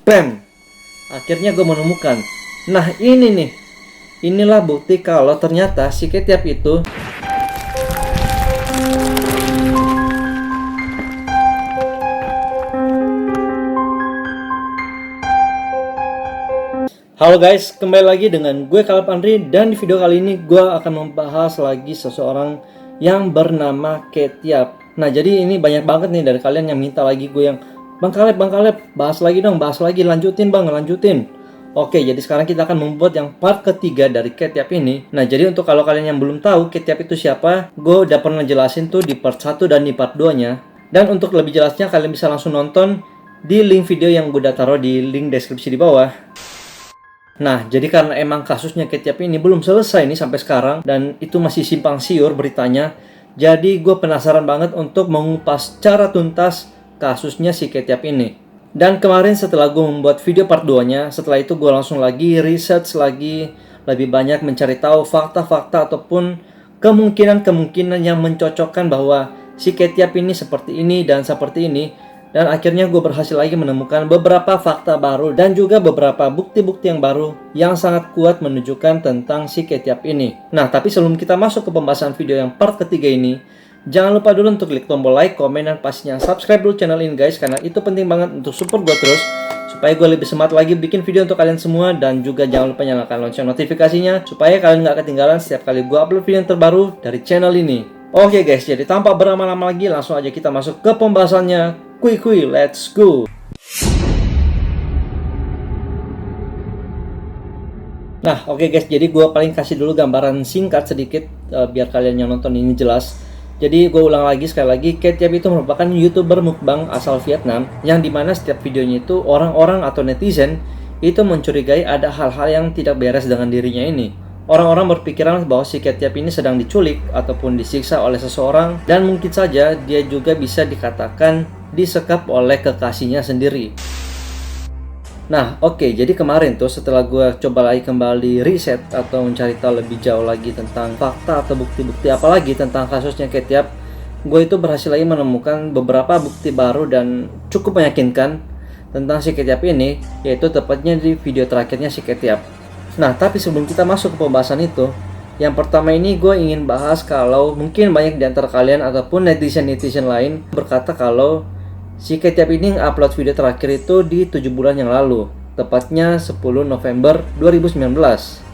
Bam! Akhirnya gue menemukan. Nah ini nih, inilah bukti kalau ternyata si Ketiap itu Halo guys, kembali lagi dengan gue Caleb Andri, dan di video kali ini gue akan membahas lagi seseorang yang bernama Ketiap. Nah jadi ini banyak banget nih dari kalian yang minta lagi gue yang Bang Caleb, bahas lagi dong, bahas lagi, lanjutin bang, lanjutin. Oke, jadi sekarang kita akan membuat yang part ketiga dari Ketiap ini. Nah jadi untuk kalau kalian yang belum tahu Ketiap itu siapa, gue udah pernah jelasin tuh di part 1 dan di part 2 nya. Dan untuk lebih jelasnya kalian bisa langsung nonton di link video yang gue udah taruh di link deskripsi di bawah. Nah, jadi karena emang kasusnya Ketiap ini belum selesai nih sampai sekarang, dan itu masih simpang siur beritanya, jadi gue penasaran banget untuk mengupas secara tuntas kasusnya si Ketiap ini. Dan kemarin setelah gue membuat video part 2-nya, setelah itu gue langsung lagi research lagi, lebih banyak mencari tahu fakta-fakta ataupun kemungkinan-kemungkinan yang mencocokkan bahwa si Ketiap ini seperti ini dan seperti ini. Dan akhirnya gue berhasil lagi menemukan beberapa fakta baru dan juga beberapa bukti-bukti yang baru yang sangat kuat menunjukkan tentang si Ketiap ini. Nah, tapi sebelum kita masuk ke pembahasan video yang part ketiga ini, jangan lupa dulu untuk klik tombol like, komen, dan pastinya subscribe dulu channel ini guys, karena itu penting banget untuk support gue terus, supaya gue lebih semangat lagi bikin video untuk kalian semua. Dan juga jangan lupa nyalakan lonceng notifikasinya, supaya kalian gak ketinggalan setiap kali gue upload video yang terbaru dari channel ini. Oke guys, jadi tanpa berlama-lama lagi, langsung aja kita masuk ke pembahasannya. Kui, let's go. Nah, oke guys, jadi gue paling kasih dulu gambaran singkat sedikit biar kalian yang nonton ini jelas. Jadi gue ulang lagi sekali lagi, Ketiap itu merupakan YouTuber mukbang asal Vietnam, yang dimana setiap videonya itu orang-orang atau netizen itu mencurigai ada hal-hal yang tidak beres dengan dirinya ini. Orang-orang berpikiran bahwa si Ketiap ini sedang diculik ataupun disiksa oleh seseorang, dan mungkin saja dia juga bisa dikatakan disekap oleh kekasihnya sendiri. Nah oke, jadi kemarin tuh setelah gue coba lagi kembali riset atau mencari tahu lebih jauh lagi tentang fakta atau bukti-bukti apalagi tentang kasusnya Ketiap, gue itu berhasil lagi menemukan beberapa bukti baru dan cukup meyakinkan tentang si Ketiap ini, yaitu tepatnya di video terakhirnya si Ketiap. Nah, tapi sebelum kita masuk ke pembahasan itu, yang pertama ini gue ingin bahas kalau mungkin banyak di antara kalian ataupun netizen-netizen lain berkata kalau si Ketiap ini upload video terakhir itu di 7 bulan yang lalu, tepatnya 10 November 2019.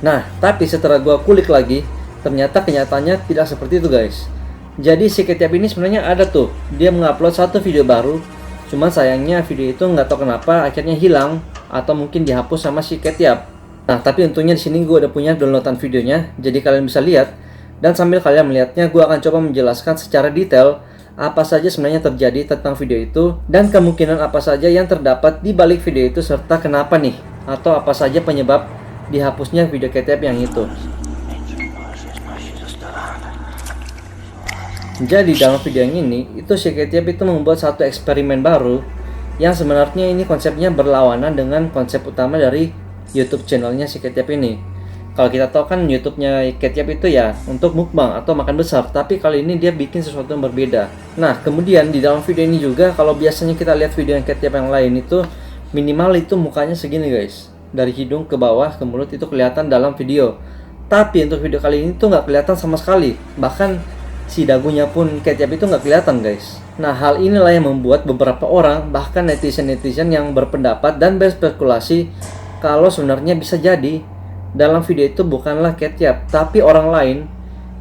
Nah, tapi setelah gue kulik lagi, ternyata kenyataannya tidak seperti itu guys. Jadi si Ketiap ini sebenarnya ada tuh, dia mengupload satu video baru, cuman sayangnya video itu nggak tahu kenapa akhirnya hilang atau mungkin dihapus sama si Ketiap. Nah, tapi untungnya di sini gue udah punya downloadan videonya, jadi kalian bisa lihat. Dan sambil kalian melihatnya, gue akan coba menjelaskan secara detail apa saja sebenarnya terjadi tentang video itu, dan kemungkinan apa saja yang terdapat di balik video itu, serta kenapa nih, atau apa saja penyebab dihapusnya video Ketiap yang itu. Jadi dalam video yang ini, itu si Ketiap itu membuat satu eksperimen baru, yang sebenarnya ini konsepnya berlawanan dengan konsep utama dari YouTube channelnya si Ketiap ini. Kalau kita tahu kan YouTube-nya Ketiap itu ya untuk mukbang atau makan besar, tapi kali ini dia bikin sesuatu yang berbeda. Nah, kemudian di dalam video ini juga, kalau biasanya kita lihat video yang Ketiap yang lain itu minimal itu mukanya segini guys, dari hidung ke bawah ke mulut itu kelihatan dalam video. Tapi untuk video kali ini tuh nggak kelihatan sama sekali, bahkan si dagunya pun Ketiap itu nggak kelihatan guys. Nah, hal inilah yang membuat beberapa orang, bahkan netizen-netizen yang berpendapat dan berspekulasi kalau sebenarnya bisa jadi dalam video itu bukanlah Ketiap, tapi orang lain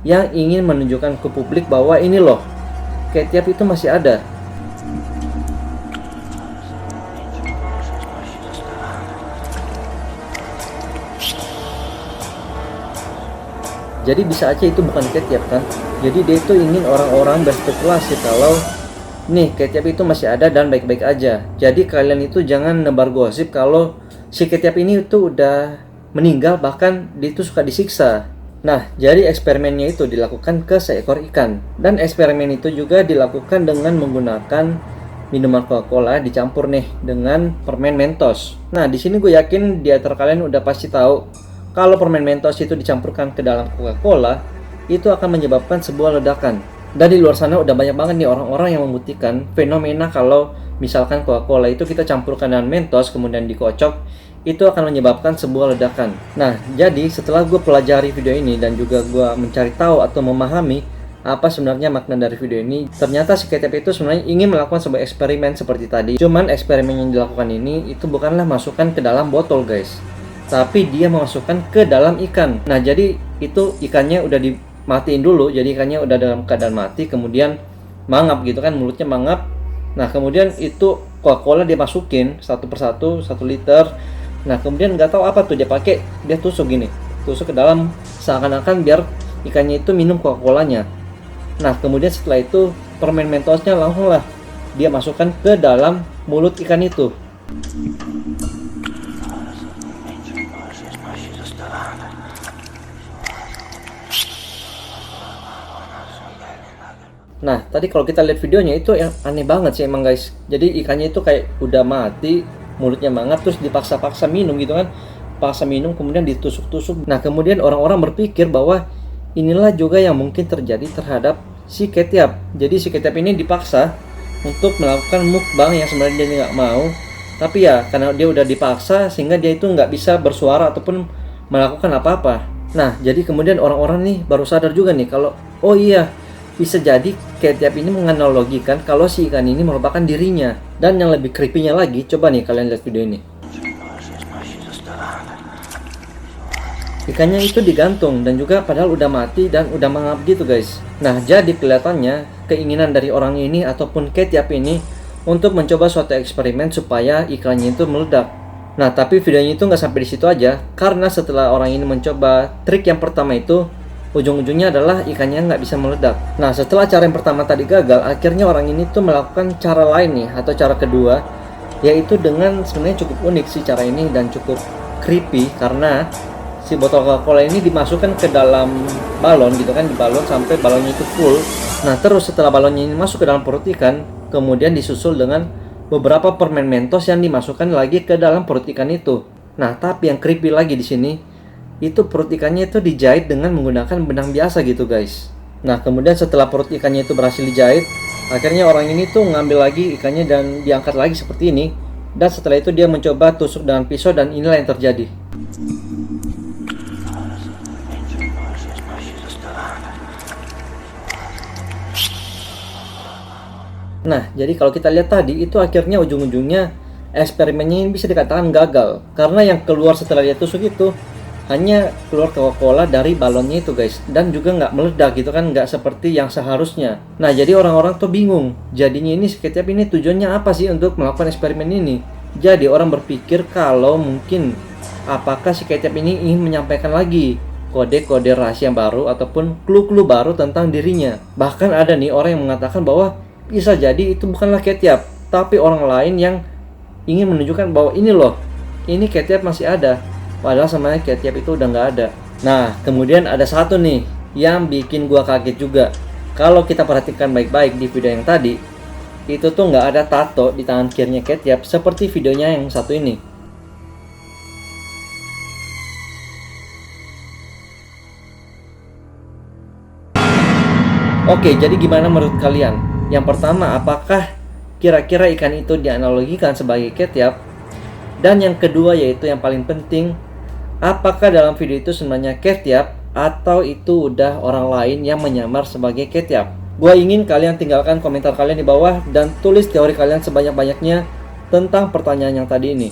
yang ingin menunjukkan ke publik bahwa ini loh, Ketiap itu masih ada. Jadi bisa aja itu bukan Ketiap kan. Jadi dia itu ingin orang-orang berspekulasi kalau nih Ketiap itu masih ada dan baik-baik aja. Jadi kalian itu jangan nebar gosip kalau si Ketiap ini itu udah meninggal, bahkan dia itu suka disiksa. Nah, jadi eksperimennya itu dilakukan ke seekor ikan. Dan eksperimen itu juga dilakukan dengan menggunakan minuman Coca-Cola dicampur nih dengan permen Mentos. Nah, di sini gue yakin di antara kalian udah pasti tahu kalau permen Mentos itu dicampurkan ke dalam Coca-Cola, itu akan menyebabkan sebuah ledakan. Dan di luar sana udah banyak banget nih orang-orang yang membuktikan fenomena kalau misalkan Coca-Cola itu kita campurkan dengan Mentos kemudian dikocok, itu akan menyebabkan sebuah ledakan. Nah, jadi setelah gue pelajari video ini dan juga gue mencari tahu atau memahami apa sebenarnya makna dari video ini, ternyata si Ketchup itu sebenarnya ingin melakukan sebuah eksperimen seperti tadi. Cuman eksperimen yang dilakukan ini itu bukanlah masukkan ke dalam botol guys, tapi dia memasukkan ke dalam ikan. Nah, jadi itu ikannya udah dimatiin dulu, jadi ikannya udah dalam keadaan mati, kemudian mangap gitu kan, mulutnya mangap. Nah, kemudian itu Coca-Cola dia masukin satu persatu 1 liter. Nah, kemudian nggak tahu apa tuh dia pakai, dia tusuk gini, tusuk ke dalam seakan-akan biar ikannya itu minum Coca-Colanya. Nah, kemudian setelah itu permen Mentosnya langsung lah dia masukkan ke dalam mulut ikan itu. Nah, tadi kalau kita lihat videonya itu yang aneh banget sih emang guys. Jadi ikannya itu kayak udah mati, mulutnya mangap, terus dipaksa-paksa minum gitu kan. Paksa minum kemudian ditusuk-tusuk. Nah, kemudian orang-orang berpikir bahwa inilah juga yang mungkin terjadi terhadap si Ketchup. Jadi si Ketchup ini dipaksa untuk melakukan mukbang yang sebenarnya dia nggak mau. Tapi ya karena dia udah dipaksa sehingga dia itu nggak bisa bersuara ataupun melakukan apa-apa. Nah, jadi kemudian orang-orang nih baru sadar juga nih kalau oh iya, bisa jadi Ketchup ini menganalogikan kalau si ikan ini merupakan dirinya. Dan yang lebih creepy-nya lagi, coba nih kalian lihat video ini. Ikannya itu digantung dan juga padahal udah mati dan udah mangap gitu guys. Nah, jadi kelihatannya keinginan dari orang ini ataupun Ketchup ini untuk mencoba suatu eksperimen supaya ikannya itu meledak. Nah, tapi videonya itu nggak sampai di situ aja, karena setelah orang ini mencoba trik yang pertama itu, ujung-ujungnya adalah ikannya nggak bisa meledak. Nah, setelah cara yang pertama tadi gagal, akhirnya orang ini tuh melakukan cara lain nih, atau cara kedua, yaitu dengan sebenarnya cukup unik sih cara ini dan cukup creepy, karena si botol Coca-Cola ini dimasukkan ke dalam balon gitu kan, dibalon sampai balonnya itu full. Nah, terus setelah balonnya ini masuk ke dalam perut ikan, kemudian disusul dengan beberapa permen Mentos yang dimasukkan lagi ke dalam perut ikan itu. Nah, tapi yang creepy lagi di sini, itu perut ikannya itu dijahit dengan menggunakan benang biasa gitu guys. Nah, kemudian setelah perut ikannya itu berhasil dijahit, akhirnya orang ini tuh ngambil lagi ikannya dan diangkat lagi seperti ini. Dan setelah itu dia mencoba tusuk dengan pisau dan inilah yang terjadi. Nah, jadi kalau kita lihat tadi, itu akhirnya ujung-ujungnya eksperimennya ini bisa dikatakan gagal. Karena yang keluar setelah dia tusuk itu hanya keluar Coca-Cola dari balonnya itu guys. Dan juga nggak meledak gitu kan, nggak seperti yang seharusnya. Nah, jadi orang-orang tuh bingung. Jadinya ini si Ketchup ini tujuannya apa sih untuk melakukan eksperimen ini? Jadi orang berpikir kalau mungkin apakah si Ketchup ini ingin menyampaikan lagi kode-kode rahasia baru ataupun clue-clue baru tentang dirinya. Bahkan ada nih orang yang mengatakan bahwa bisa jadi itu bukanlah Ketchup, tapi orang lain yang ingin menunjukkan bahwa ini loh, ini Ketchup masih ada, padahal sebenarnya Ketchup itu udah nggak ada. Nah, kemudian ada satu nih yang bikin gua kaget juga. Kalau kita perhatikan baik-baik di video yang tadi, itu tuh nggak ada tato di tangan kirinya Ketchup seperti videonya yang satu ini. Oke, jadi gimana menurut kalian? Yang pertama, apakah kira-kira ikan itu dianalogikan sebagai Ketchup? Dan yang kedua, yaitu yang paling penting, apakah dalam video itu sebenarnya Ketchup atau itu udah orang lain yang menyamar sebagai Ketchup? Gua ingin kalian tinggalkan komentar kalian di bawah dan tulis teori kalian sebanyak-banyaknya tentang pertanyaan yang tadi ini.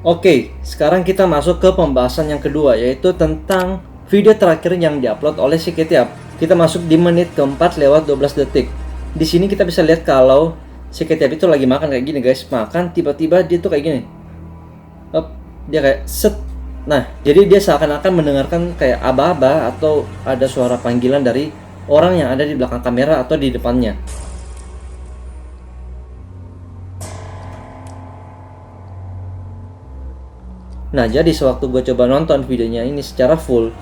Oke, sekarang kita masuk ke pembahasan yang kedua, yaitu tentang video terakhir yang diupload oleh si Ketchup. Kita masuk di menit keempat lewat 12 detik. Di sini kita bisa lihat kalau si Ketchup itu lagi makan kayak gini guys. Makan tiba-tiba dia tuh kayak gini. Dia kayak set. Nah, jadi dia seakan-akan mendengarkan kayak aba-aba atau ada suara panggilan dari orang yang ada di belakang kamera atau di depannya. Nah, jadi sewaktu gue coba nonton videonya ini secara full,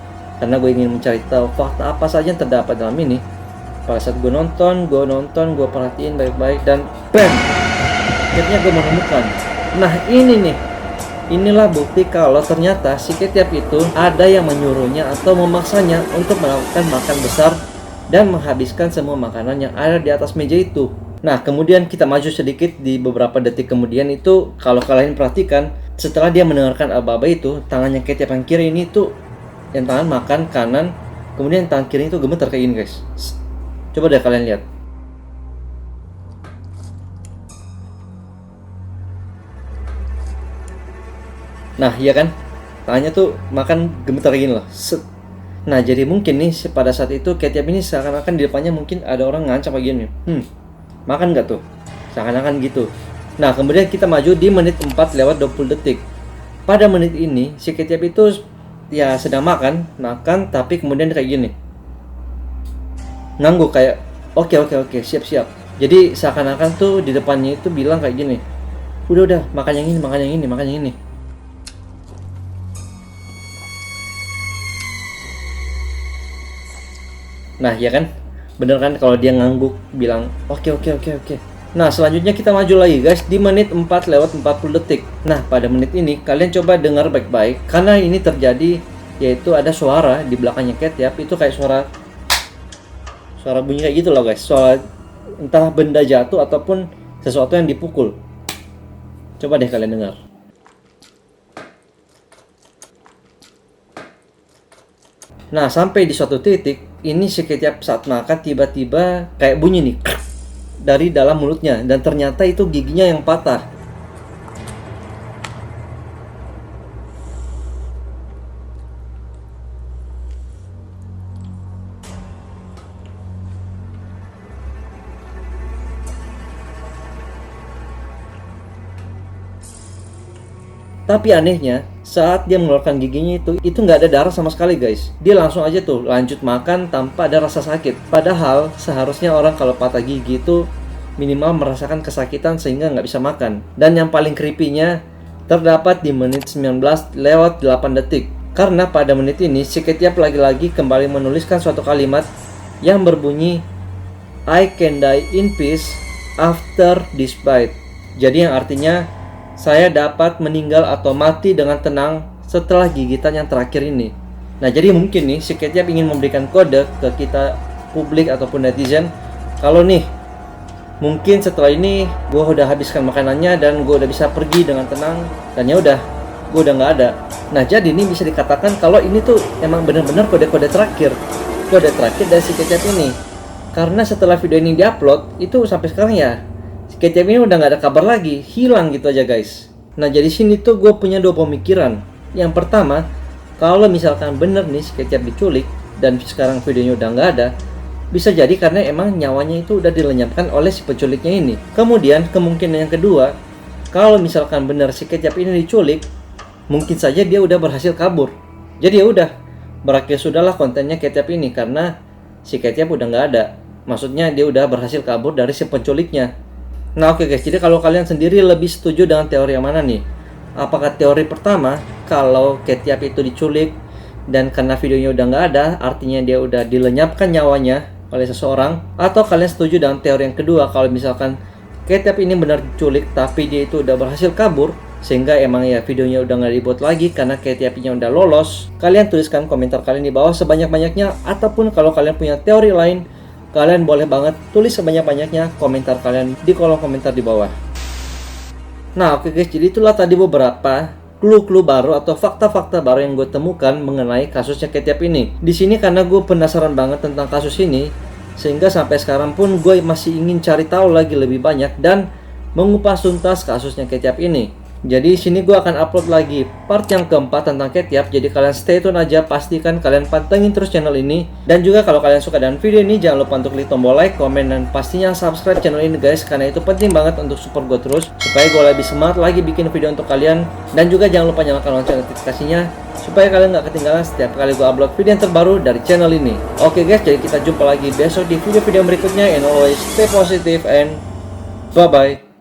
karena gue ingin mencari tahu fakta apa saja yang terdapat dalam ini. Pada saat gue nonton, gue perhatiin baik-baik dan bam! Akhirnya gue menemukan. Nah, ini nih. Inilah bukti kalau ternyata si Ketchup itu ada yang menyuruhnya atau memaksanya untuk melakukan makan besar dan menghabiskan semua makanan yang ada di atas meja itu. Nah, kemudian kita maju sedikit di beberapa detik kemudian itu, kalau kalian perhatikan, setelah dia mendengarkan aba-aba itu, tangannya Ketchup yang kiri ini tuh, yang tangan makan kanan, kemudian tangan kiri itu gemeter kayak gini guys. Coba deh kalian lihat. Nah, iya kan? Tangannya tuh makan gemeter gini loh. Set. Nah, jadi mungkin nih pada saat itu Ketchup ini seakan-akan di depannya mungkin ada orang ngancam kayak gini. Makan nggak tuh? Seakan-akan gitu. Nah, kemudian kita maju di menit 4 lewat 20 detik. Pada menit ini, si Ketchup itu ya sedang makan, tapi kemudian kayak gini. Ngangguk kayak, oke, siap. Jadi seakan-akan tuh di depannya itu bilang kayak gini. Udah, makan yang ini. Nah, ya kan? Bener kan kalau dia ngangguk bilang oke. Nah, selanjutnya kita maju lagi guys di menit 4 lewat 40 detik. Nah, pada menit ini kalian coba dengar baik-baik karena ini terjadi, yaitu ada suara di belakangnya Ketchup itu kayak suara bunyi kayak gitu loh guys. Suara entah benda jatuh ataupun sesuatu yang dipukul. Coba deh kalian dengar. Nah, sampai di suatu titik ini si Ketchup saat makan tiba-tiba kayak bunyi nih dari dalam mulutnya, dan ternyata itu giginya yang patah. Tapi anehnya, saat dia mengeluarkan giginya itu nggak ada darah sama sekali guys. Dia langsung aja tuh lanjut makan tanpa ada rasa sakit. Padahal seharusnya orang kalau patah gigi itu minimal merasakan kesakitan sehingga nggak bisa makan. Dan yang paling creepy-nya terdapat di menit 19 lewat 8 detik. Karena pada menit ini si Ketchup lagi-lagi kembali menuliskan suatu kalimat yang berbunyi I can die in peace after this bite. Jadi yang artinya saya dapat meninggal atau mati dengan tenang setelah gigitan yang terakhir ini. Nah, jadi mungkin nih si Ketchup ingin memberikan kode ke kita publik ataupun netizen kalau nih mungkin setelah ini gue udah habiskan makanannya dan gue udah bisa pergi dengan tenang, dan ya udah, gue udah nggak ada. Nah, jadi ini bisa dikatakan kalau ini tuh emang benar-benar kode terakhir dari si Ketchup ini. Karena setelah video ini diupload itu sampai sekarang ya si Ketchup ini udah nggak ada kabar lagi, hilang gitu aja guys. Nah, jadi sini tuh gue punya dua pemikiran. Yang pertama, kalau misalkan bener nih si Ketchup diculik dan sekarang videonya udah nggak ada, bisa jadi karena emang nyawanya itu udah dilenyapkan oleh si penculiknya ini. Kemudian kemungkinan yang kedua, kalau misalkan bener si Ketchup ini diculik, mungkin saja dia udah berhasil kabur. Jadi ya udah, berakhir sudahlah kontennya Ketchup ini karena si Ketchup udah nggak ada. Maksudnya dia udah berhasil kabur dari si penculiknya. Nah, oke guys, jadi kalau kalian sendiri lebih setuju dengan teori yang mana nih? Apakah teori pertama, kalau Ketchup itu diculik dan karena videonya udah nggak ada, artinya dia udah dilenyapkan nyawanya oleh seseorang? Atau kalian setuju dengan teori yang kedua, kalau misalkan Ketchup ini benar diculik tapi dia itu udah berhasil kabur, sehingga emang ya videonya udah nggak dibuat lagi karena Ketchup-nya udah lolos? Kalian tuliskan komentar kalian di bawah sebanyak-banyaknya, ataupun kalau kalian punya teori lain, kalian boleh banget tulis sebanyak-banyaknya komentar kalian di kolom komentar di bawah. Nah, oke guys, jadi itulah tadi beberapa clue-clue baru atau fakta-fakta baru yang gue temukan mengenai kasusnya Ketchup ini. Di sini karena gue penasaran banget tentang kasus ini, sehingga sampai sekarang pun gue masih ingin cari tahu lagi lebih banyak dan mengupas tuntas kasusnya Ketchup ini. Jadi sini gue akan upload lagi part yang keempat tentang Ketchup. Jadi kalian stay tune aja, pastikan kalian pantengin terus channel ini. Dan juga kalau kalian suka dengan video ini, jangan lupa untuk klik tombol like, komen, dan pastinya subscribe channel ini guys, karena itu penting banget untuk support gue terus supaya gue lebih semangat lagi bikin video untuk kalian. Dan juga jangan lupa nyalakan lonceng notifikasinya supaya kalian gak ketinggalan setiap kali gue upload video yang terbaru dari channel ini. Oke guys, jadi kita jumpa lagi besok di video-video berikutnya, and always stay positive and bye bye.